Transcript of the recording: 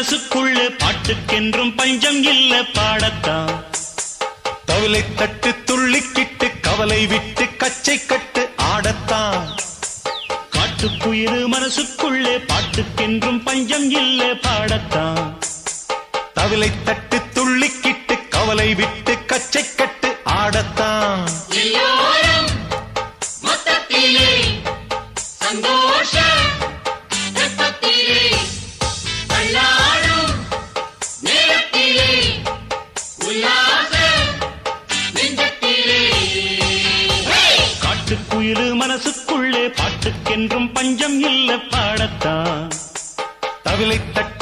மனசுக்குள்ளே பாட்டுக்கென்றும் பஞ்சம் இல்ல பாடத்தான். தவிலை தட்டு துள்ளிக்கிட்டு கவலை விட்டு கச்சை கட்டு ஆடத்தான். காட்டுக்குயிரு மனசுக்குள்ளே பாட்டுக்கென்றும் பஞ்சம் இல்ல பாடத்தான். தவிலை தட்டு துள்ளிக்கிட்டு கவலை விட்டு கச்சை கட்டு ஆடத்தான். காட்டுக்குயிரு மனசுக்குள்ளே பாட்டுக்கென்றும் பஞ்சம் இல்ல பாடத்தான். தவிலை தட்டு